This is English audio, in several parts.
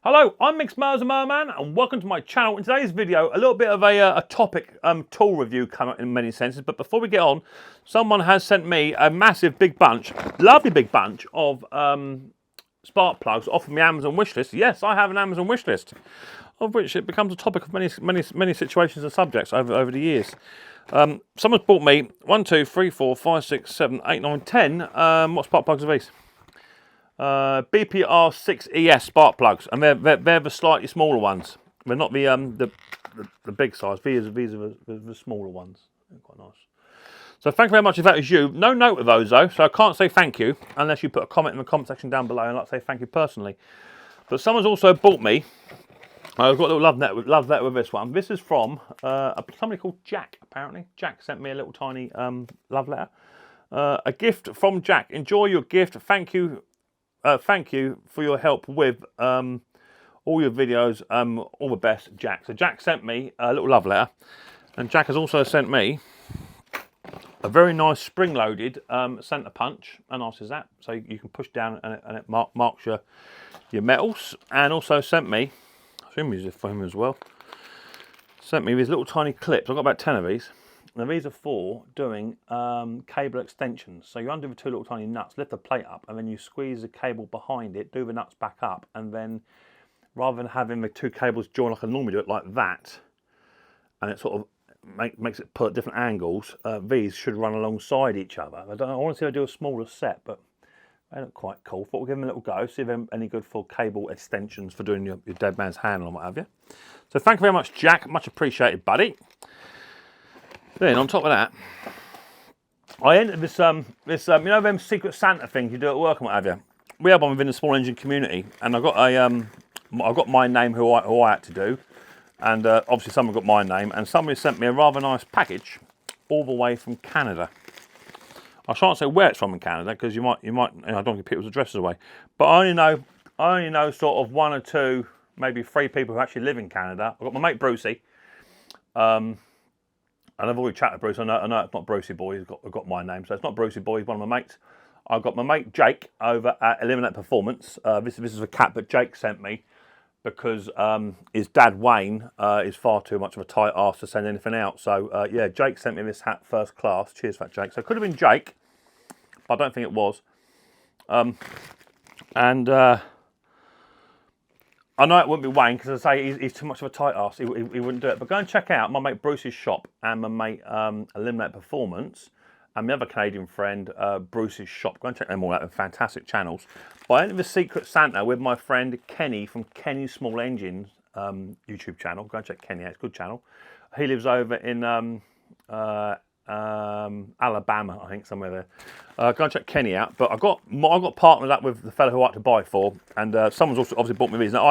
Hello, I'm Micks Mowers the Mower Man, and welcome to my channel. In today's video, a little bit of a topic tool review coming in many senses. But before we get on, someone has sent me a massive big bunch, lovely big bunch of spark plugs off of my Amazon wish list. Yes, I have an Amazon wish list, of which it becomes a topic of many situations and subjects over the years. Someone's bought me 1, 2, 3, 4, 5, 6, 7, 8, 9, 10. What spark plugs are these? BPR 6ES spark plugs, and they're the slightly smaller ones. They're not the big size. These are the smaller ones. They're quite nice. So thank you very much if that is you. No note of those though, so I can't say thank you unless you put a comment in the comment section down below and I'd like to say thank you personally. But someone's also bought me. I've got a little love letter with this one. This is from somebody called Jack. Apparently, Jack sent me a little tiny love letter. A gift from Jack. Enjoy your gift. Thank you. Thank you for your help with all your videos. All the best, Jack. So Jack sent me a little love letter, and Jack has also sent me a very nice spring-loaded centre punch. How nice is that? So you can push down and it marks your metals. And also sent me, I assume these are for him as well. Sent me these little tiny clips. I've got about 10 of these. Now these are for doing cable extensions. So you undo the two little tiny nuts, lift the plate up, and then you squeeze the cable behind it, do the nuts back up, and then rather than having the two cables join like I normally do it like that, and it sort of makes it pull at different angles, these should run alongside each other. I want to see if I do a smaller set, but they look quite cool. Thought we'll give them a little go, see if they're any good for cable extensions for doing your dead man's handle and what have you. So thank you very much, Jack. Much appreciated, buddy. Then on top of that, I entered this you know them Secret Santa things you do at work and what have you. We have one within the small engine community, and I got my name who I had to do, and obviously someone got my name, and somebody sent me a rather nice package all the way from Canada. I shan't say where it's from in Canada because you might I don't give people's addresses away, but I only know sort of 1 or 2, maybe 3 people who actually live in Canada. I've got my mate Brucey. And I've already chatted to Bruce. I know it's not Brucey Boy. He's got my name, so it's not Brucey Boy. He's one of my mates. I've got my mate Jake over at Eliminate Performance. This is a cat that Jake sent me because his dad Wayne is far too much of a tight arse to send anything out. So yeah, Jake sent me this hat first class. Cheers for that, Jake. So it could have been Jake, but I don't think it was. I know it wouldn't be Wayne because I say he's too much of a tight arse. He wouldn't do it. But go and check out my mate Bruce's shop and my mate Eliminate Performance and my other Canadian friend Bruce's shop. Go and check them all out. They're fantastic channels. But I entered the Secret Santa with my friend Kenny from Kenny's Small Engines YouTube channel. Go and check Kenny out. It's a good channel. He lives over in Alabama, I think, somewhere there. Go and check Kenny out. But I got partnered up with the fellow who I like to buy for, and someone's also obviously bought me these. Now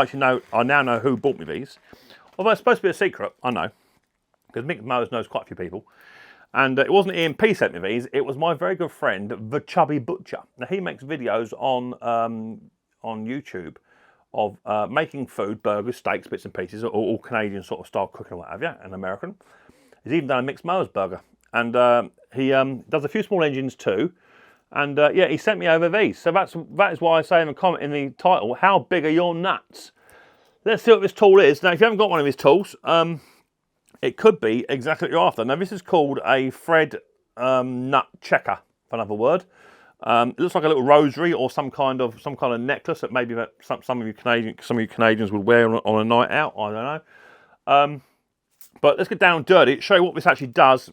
I now know who bought me these. Although it's supposed to be a secret, I know, because Micks Mowers knows quite a few people. And it wasn't Ian P sent me these. It was my very good friend, the Chubby Butcher. Now he makes videos on YouTube of making food, burgers, steaks, bits and pieces, all Canadian sort of style cooking, what have you, and American. He's even done a Micks Mowers burger. And he does a few small engines too. And yeah, he sent me over these. So that is why I say in the comment in the title, how big are your nuts? Let's see what this tool is. Now, if you haven't got one of his tools, it could be exactly what you're after. Now, this is called a thread nut checker, for another word. It looks like a little rosary or some kind of necklace that maybe some of you Canadians would wear on a night out. I don't know. But let's get down and dirty, show you what this actually does,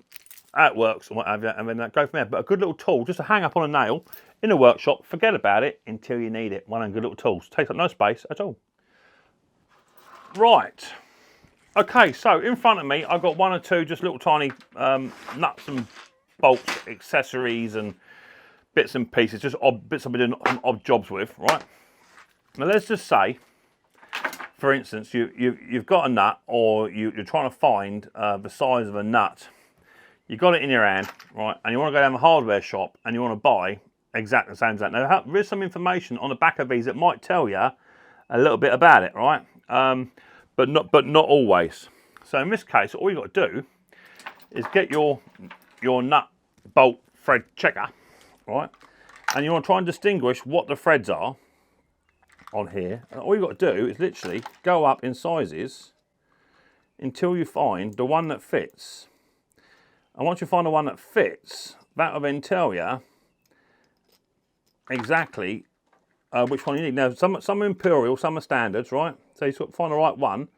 how it works and what have you, and then go from there. But a good little tool just to hang up on a nail in a workshop. Forget about it until you need it. One of them good little tools. Takes up no space at all. Right. Okay, so in front of me, I've got 1 or 2 just little tiny nuts and bolts, accessories and bits and pieces, just bits I've been doing odd jobs with, right? Now let's just say, for instance, you've got a nut, or you're trying to find the size of a nut. You've got it in your hand, right, and you want to go down the hardware shop and you want to buy exactly the same as that. Now, there is some information on the back of these that might tell you a little bit about it, right? But not always. So in this case, all you've got to do is get your nut bolt thread checker, right, and you want to try and distinguish what the threads are on here. And all you've got to do is literally go up in sizes until you find the one that fits. And once you find the one that fits, that will then tell you exactly which one you need. Now, some are imperial, some are standards, right? So you sort of find the right one,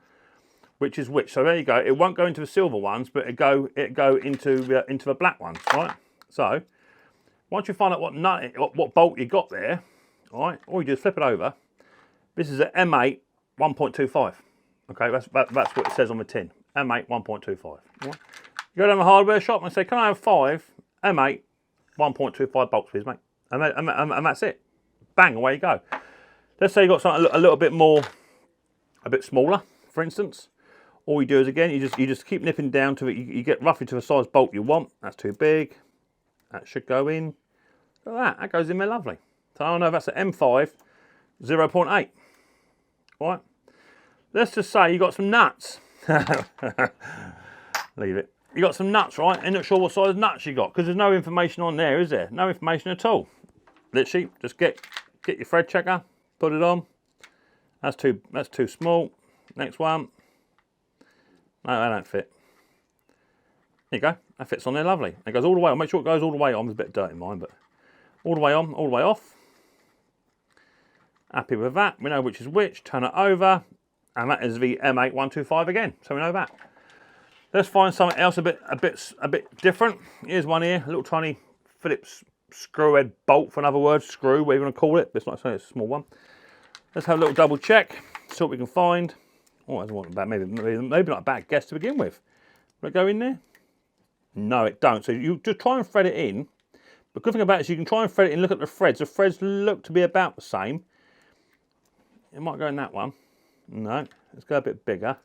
which is which. So there you go. It won't go into the silver ones, but it go into the black ones, right? So once you find out what bolt you got there, all right, all you do is flip it over. This is an M8 1.25. Okay, that's what it says on the tin. M8 1.25. Right? You go down the hardware shop and say, can I have 5 M8 1.25 bolts, please, mate? And that's it. Bang, away you go. Let's say you got something a little bit more, a bit smaller, for instance. All you do is, again, you just keep nipping down to it. You get roughly to the size bolt you want. That's too big. That should go in. Look at that. That goes in there lovely. So I know that's an M5 0.8. Right. Let's just say you got some nuts. Leave it. You got some nuts, right? I'm not sure what size nuts you got because there's no information on there, is there? No information at all. Literally, just get your thread checker, put it on. That's too small. Next one. No, that don't fit. There you go. That fits on there lovely. It goes all the way on. Make sure it goes all the way on. There's a bit of dirt in mine, but all the way on, all the way off. Happy with that. We know which is which. Turn it over. And that is the M8 125 again. So we know that. Let's find something else a bit different. Here's one here. A little tiny Phillips screw head bolt, for another word. Screw, whatever you want to call it. It's not saying it's a small one. Let's have a little double check. See what we can find. Oh, that's not bad. Maybe not a bad guess to begin with. Will it go in there? No, it don't. So you just try and thread it in. The good thing about it is you can try and thread it in, look at the threads. The threads look to be about the same. It might go in that one. No, let's go a bit bigger.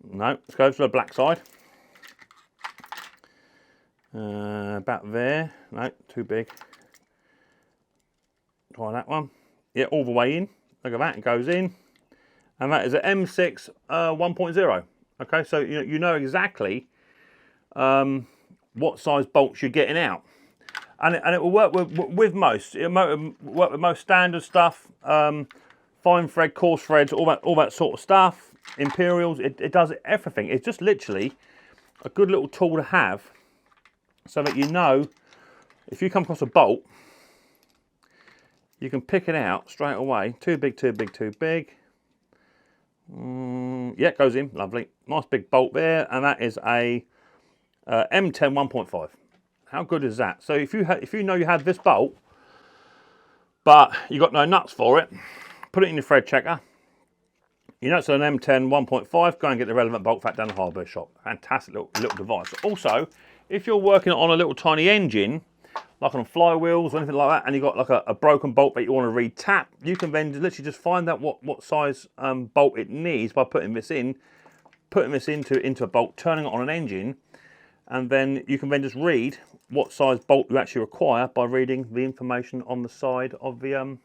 No, let's go to the black side. About there. No, too big. Try that one. Yeah, all the way in. Look at that, it goes in. And that is an M6 1.0. Okay, so you know exactly what size bolts you're getting out. And it will work with most. It will work with most standard stuff. Fine thread, coarse threads, all that sort of stuff. Imperials, it does everything. It's just literally a good little tool to have so that you know if you come across a bolt, you can pick it out straight away. Too big, too big, too big. Yeah, it goes in, lovely. Nice big bolt there, and that is a M10 1.5. How good is that? So if you know you have this bolt, but you got no nuts for it, put it in your thread checker. You know it's an M10 1.5, go and get the relevant bolt for that down the hardware shop. Fantastic little device. Also, if you're working on a little tiny engine, like on flywheels or anything like that, and you've got like a broken bolt that you want to re-tap, you can then literally just find out what size bolt it needs by putting this into a bolt, turning it on an engine, and then you can then just read what size bolt you actually require by reading the information on the side of the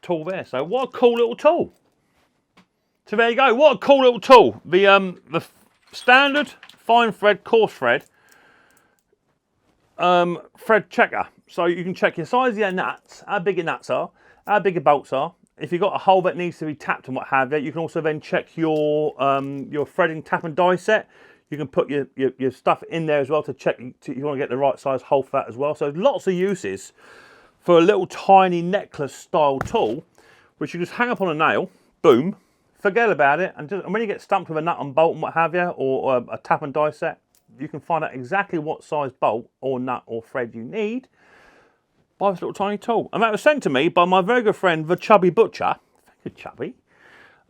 tool there. So what a cool little tool. So there you go. What a cool little tool. The standard fine thread, coarse thread thread checker. So you can check your size of your nuts, how big your nuts are, how big your bolts are. If you've got a hole that needs to be tapped and what have you, you can also then check your threading tap and die set. You can put your stuff in there as well to check you want to get the right size hole for that as well. So lots of uses for a little tiny necklace style tool, which you just hang up on a nail, boom, forget about it, and when you get stumped with a nut and bolt and what have you, or a tap and die set, you can find out exactly what size bolt or nut or thread you need by this little tiny tool. And that was sent to me by my very good friend, the Chubby Butcher. Thank you, Chubby.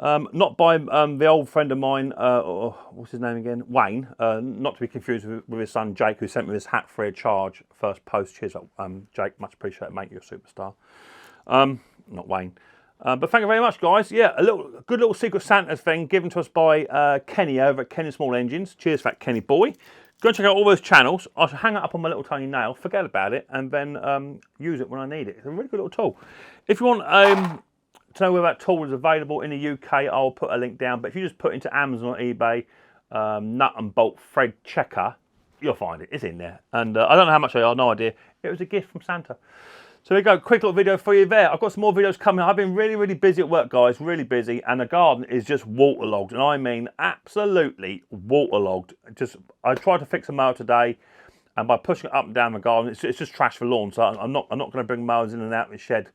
Not by the old friend of mine, what's his name again? Wayne. Not to be confused with his son Jake, who sent me this hat free of charge first post. Cheers, Jake. Much appreciated, mate. You're a superstar. Not Wayne. But thank you very much, guys. Yeah, a good little Secret Santa thing given to us by Kenny over at Kenny Small Engines. Cheers for that, Kenny boy. Go and check out all those channels. I shall hang it up on my little tiny nail, forget about it, and then use it when I need it. It's a really good little tool. If you want to know where that tool is available in the UK, I'll put a link down. But if you just put into Amazon or eBay, nut and bolt thread checker, you'll find it. It's in there. And I don't know how much they are, no idea. It was a gift from Santa. So there you go, quick little video for you there. I've got some more videos coming. I've been really, really busy at work, guys, really busy, and the garden is just waterlogged, and I mean absolutely waterlogged. I tried to fix a mower today, and by pushing it up and down the garden, it's just trash for lawn. So I'm not going to bring mowers in and out of the shed.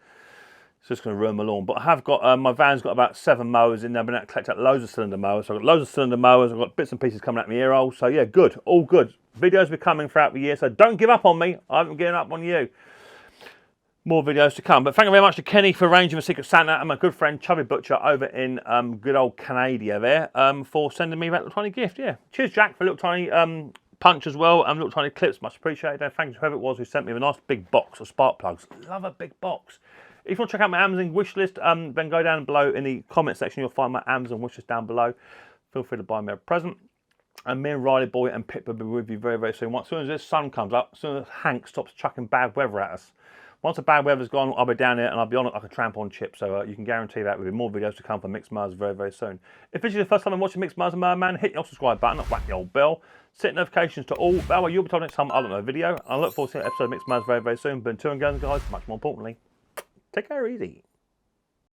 It's just going to ruin my lawn. But I have got my van's got about 7 mowers in there. I've been able to collect out loads of cylinder mowers. So I've got loads of cylinder mowers. I've got bits and pieces coming out my ear hole. So yeah, good, all good. Videos will be coming throughout the year. So don't give up on me. I haven't given up on you. More videos to come. But thank you very much to Kenny for arranging the Secret Santa, and my good friend Chubby Butcher over in good old Canada there for sending me that little tiny gift. Yeah. Cheers, Jack, for a little tiny punch as well, and little tiny clips. Much appreciated. And thanks to whoever it was who sent me a nice big box of spark plugs. Love a big box. If you want to check out my Amazon wish list, then go down below in the comment section. You'll find my Amazon wish list down below. Feel free to buy me a present. And me and Riley Boy and Pip will be with you very, very soon. As soon as this sun comes up, as soon as Hank stops chucking bad weather at us. Once the bad weather's gone, I'll be down here and I'll be on it like a tramp on chips. So you can guarantee that there'll be more videos to come from Micks Mowers very, very soon. If this is the first time I'm watching Micks Mowers and Mower Man, hit your subscribe button, whack the old bell, set notifications to all. That way you'll be told next time I don't know a video. I look forward to seeing an episode of Micks Mowers very, very soon. But until then, guys, much more importantly, take care easy.